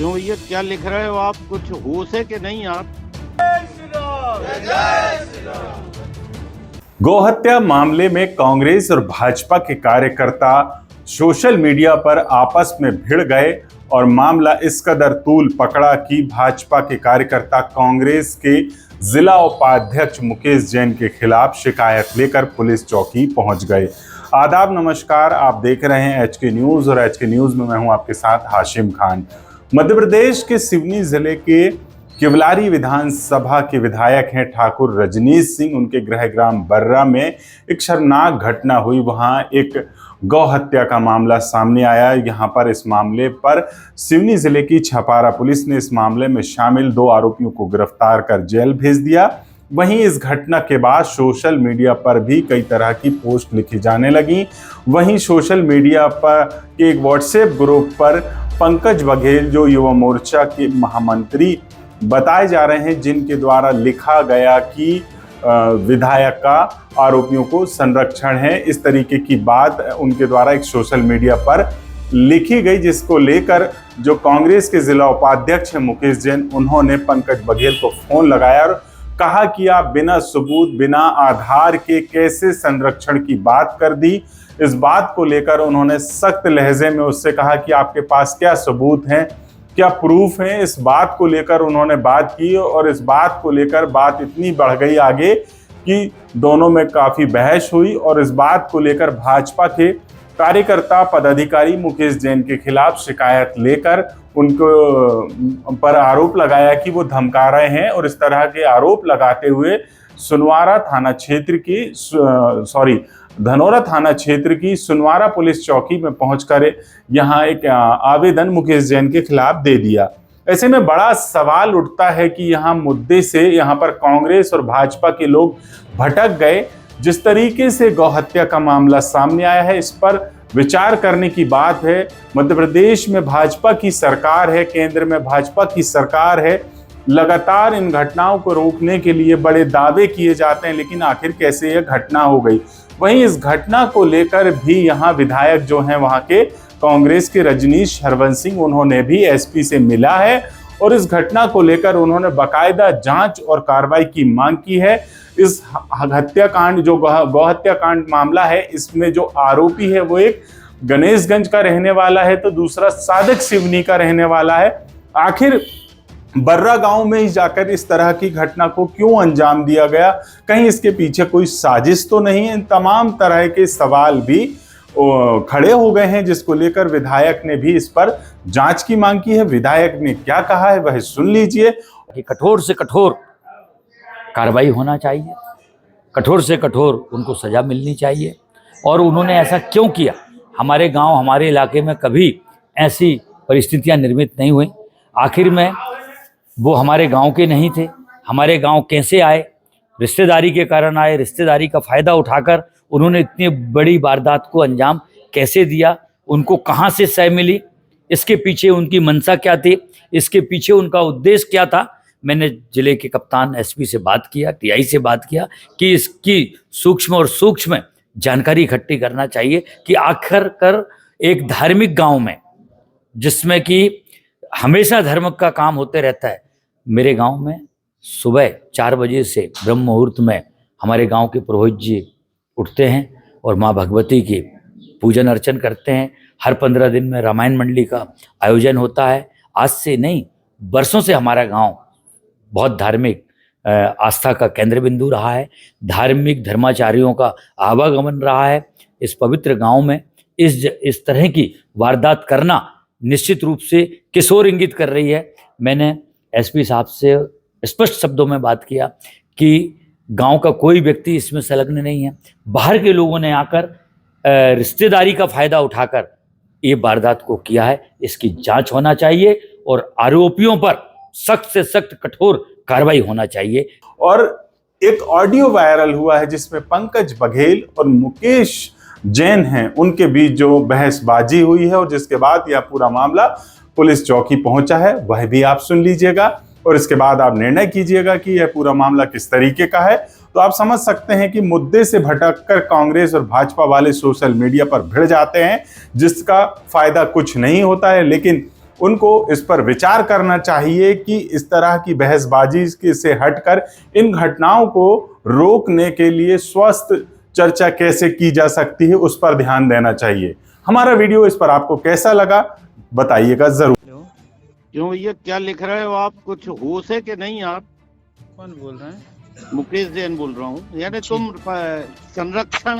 क्यों भैया, क्या लिख रहे हो आप? कुछ होश है कि नहीं आप? गौहत्या मामले में कांग्रेस और भाजपा के कार्यकर्ता सोशल मीडिया पर आपस में भिड़ गए और मामला इस कदर तूल पकड़ा कि भाजपा के कार्यकर्ता कांग्रेस के जिला उपाध्यक्ष मुकेश जैन के खिलाफ शिकायत लेकर पुलिस चौकी पहुंच गए। आदाब, नमस्कार। आप देख रहे हैं एचके न्यूज और एचके न्यूज में मैं हूं आपके साथ हाशिम खान। मध्य प्रदेश के सिवनी जिले के केवलारी विधानसभा के विधायक हैं ठाकुर रजनीश सिंह। उनके गृह ग्राम बर्रा में एक शर्मनाक घटना हुई। वहां एक गौ हत्या का मामला सामने आया। यहां पर इस मामले पर सिवनी जिले की छपारा पुलिस ने इस मामले में शामिल 2 आरोपियों को गिरफ्तार कर जेल भेज दिया। वहीं इस घटना के बाद सोशल मीडिया पर भी कई तरह की पोस्ट लिखी जाने लगी। वहीं सोशल मीडिया पर के एक व्हाट्सएप ग्रुप पर पंकज बघेल, जो युवा मोर्चा के महामंत्री बताए जा रहे हैं, जिनके द्वारा लिखा गया कि विधायक का आरोपियों को संरक्षण है, इस तरीके की बात उनके द्वारा एक सोशल मीडिया पर लिखी गई, जिसको लेकर जो कांग्रेस के जिला उपाध्यक्ष हैं मुकेश जैन, उन्होंने पंकज बघेल को फोन लगाया और कहा कि आप बिना सबूत, बिना आधार के कैसे संरक्षण की बात कर दी। इस बात को लेकर उन्होंने सख्त लहजे में उससे कहा कि आपके पास क्या सबूत हैं, क्या प्रूफ है। इस बात को लेकर उन्होंने बात की और इस बात को लेकर बात इतनी बढ़ गई आगे कि दोनों में काफी बहस हुई और इस बात को लेकर भाजपा के कार्यकर्ता पदाधिकारी मुकेश जैन के खिलाफ शिकायत लेकर उनको पर आरोप लगाया कि वो धमका रहे हैं और इस तरह के आरोप लगाते हुए सुनवारा थाना क्षेत्र की धनौरा थाना क्षेत्र की सुनवारा पुलिस चौकी में पहुंचकर यहां एक आवेदन मुकेश जैन के खिलाफ दे दिया। ऐसे में बड़ा सवाल उठता है कि यहां मुद्दे से यहां पर कांग्रेस और भाजपा के लोग भटक गए। जिस तरीके से गौहत्या का मामला सामने आया है, इस पर विचार करने की बात है। मध्य प्रदेश में भाजपा की सरकार है, केंद्र में भाजपा की सरकार है। लगातार इन घटनाओं को रोकने के लिए बड़े दावे किए जाते हैं, लेकिन आखिर कैसे यह घटना हो गई। वहीं इस घटना को लेकर भी यहाँ विधायक जो हैं वहाँ के कांग्रेस के रजनीश हरवंश सिंह, उन्होंने भी एसपी से मिला है और इस घटना को लेकर उन्होंने बाकायदा जांच और कार्रवाई की मांग की है। इस हत्याकांड, जो गौ हत्याकांड मामला है, इसमें जो आरोपी है वो एक गणेशगंज का रहने वाला है तो दूसरा सादक सिवनी का रहने वाला है। आखिर बर्रा गांव में ही जाकर इस तरह की घटना को क्यों अंजाम दिया गया? कहीं इसके पीछे कोई साजिश तो नहीं है? इन तमाम तरह के सवाल भी खड़े हो गए हैं, जिसको लेकर विधायक ने भी इस पर जांच की मांग की है। विधायक ने क्या कहा है वह सुन लीजिए। कठोर से कठोर कार्रवाई होना चाहिए, कठोर से कठोर उनको सजा मिलनी चाहिए। और उन्होंने ऐसा क्यों किया? हमारे गांव, हमारे इलाके में कभी ऐसी परिस्थितियां निर्मित नहीं हुई। आखिर में वो हमारे गांव के नहीं थे। हमारे गांव कैसे आए? रिश्तेदारी के कारण आए। रिश्तेदारी का फ़ायदा उठाकर उन्होंने इतनी बड़ी वारदात को अंजाम कैसे दिया? उनको कहां से सह मिली? इसके पीछे उनकी मंशा क्या थी? इसके पीछे उनका उद्देश्य क्या था? मैंने जिले के कप्तान एसपी से बात किया, टीआई से बात किया कि इसकी सूक्ष्म जानकारी इकट्ठी करना चाहिए कि आखिरकार एक धार्मिक गाँव में, जिसमें कि हमेशा धर्म का काम होते रहता है, मेरे गांव में सुबह 4 बजे से ब्रह्म मुहूर्त में हमारे गांव के पुरोहित जी उठते हैं और माँ भगवती की पूजन अर्चन करते हैं। हर 15 दिन में रामायण मंडली का आयोजन होता है। आज से नहीं, वर्षों से हमारा गांव बहुत धार्मिक आस्था का केंद्र बिंदु रहा है। धार्मिक धर्माचार्यों का आवागमन रहा है। इस पवित्र गांव में इस तरह की वारदात करना निश्चित रूप से किशोर इंगित कर रही है। मैंने एसपी साहब से स्पष्ट शब्दों में बात किया कि गांव का कोई व्यक्ति इसमें संलग्न नहीं है। बाहर के लोगों ने आकर रिश्तेदारी का फायदा उठाकर ये वारदात को किया है। इसकी जांच होना चाहिए और आरोपियों पर सख्त से सख्त कठोर कार्रवाई होना चाहिए। और एक ऑडियो वायरल हुआ है जिसमें पंकज बघेल और मुकेश जैन हैं, उनके बीच जो बहसबाजी हुई है और जिसके बाद यह पूरा मामला पुलिस चौकी पहुंचा है, वह भी आप सुन लीजिएगा और इसके बाद आप निर्णय कीजिएगा कि यह पूरा मामला किस तरीके का है। तो आप समझ सकते हैं कि मुद्दे से भटककर कांग्रेस और भाजपा वाले सोशल मीडिया पर भिड़ जाते हैं, जिसका फायदा कुछ नहीं होता है। लेकिन उनको इस पर विचार करना चाहिए कि इस तरह की बहसबाजी से हटकर इन घटनाओं को रोकने के लिए स्वस्थ चर्चा कैसे की जा सकती है, उस पर ध्यान देना चाहिए। हमारा वीडियो इस पर आपको कैसा लगा बताइएगा जरूर। क्यों भैया, क्या लिख रहे हो आप? कुछ होश है कि नहीं आप? कौन बोल रहे हैं? मुकेश जैन बोल रहा हूँ। यानी तुम संरक्षण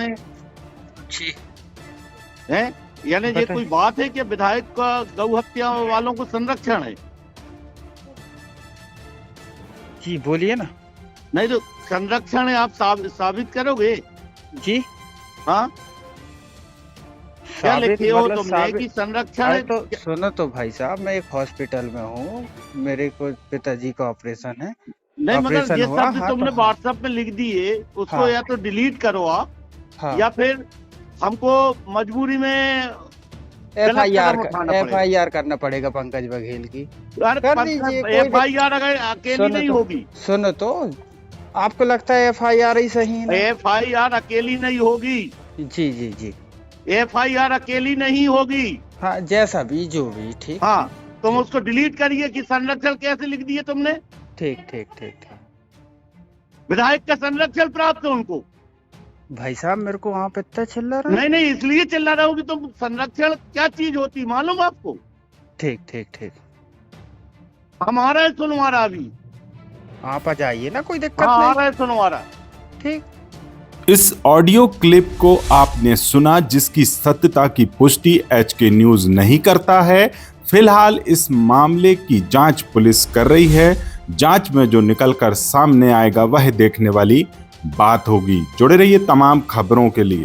है, यानी ये कोई बात है कि विधायक का गौ हत्या वालों को संरक्षण है? जी बोलिए ना। नहीं तो संरक्षण है, आप साबित करोगे जी हाँ? क्या लिखे हो मतलब तुमने कि संरक्षण है? तो सुनो तो भाई साहब, मैं एक हॉस्पिटल में हूँ, मेरे को पिताजी का ऑपरेशन है। नहीं मतलब ऑपरेशन ये हुआ, शब्द हाँ, तुमने तो व्हाट्सएप में लिख दिए, उसको हाँ। या तो डिलीट करो आप, हाँ। या फिर हमको मजबूरी में FIR करना पड़ेगा पंकज बघेल की। कर दीजिए, FIR अगर अकेली नहीं होगी। सुनो तो, आपको लगता है FIR ही सही है? FIR अकेली नहीं होगी। जी जी जी, FIR अकेली नहीं होगी। हाँ जैसा भी, जो भी, ठीक। हाँ, तुम उसको डिलीट करिए कि संरक्षण कैसे लिख दिए तुमने। ठीक ठीक ठीक ठीक। विधायक का संरक्षण प्राप्त है उनको। भाई साहब मेरे को वहाँ पे इतना चिल्ला रहा है। नहीं नहीं, इसलिए चिल्ला रहा हूँ कि तुम संरक्षण क्या चीज होती मालूम आपको? ठीक ठीक ठीक, हमारा है सुनवारा अभी। आप आ जाइए ना, कोई दिक्कत हाँ, नहीं। आ रहा है सुनवारा। ठीक। इस ऑडियो क्लिप को आपने सुना, जिसकी सत्यता की पुष्टि HK न्यूज नहीं करता है। फिलहाल इस मामले की जांच पुलिस कर रही है। जांच में जो निकलकर सामने आएगा वह देखने वाली बात होगी। जुड़े रहिए तमाम खबरों के लिए।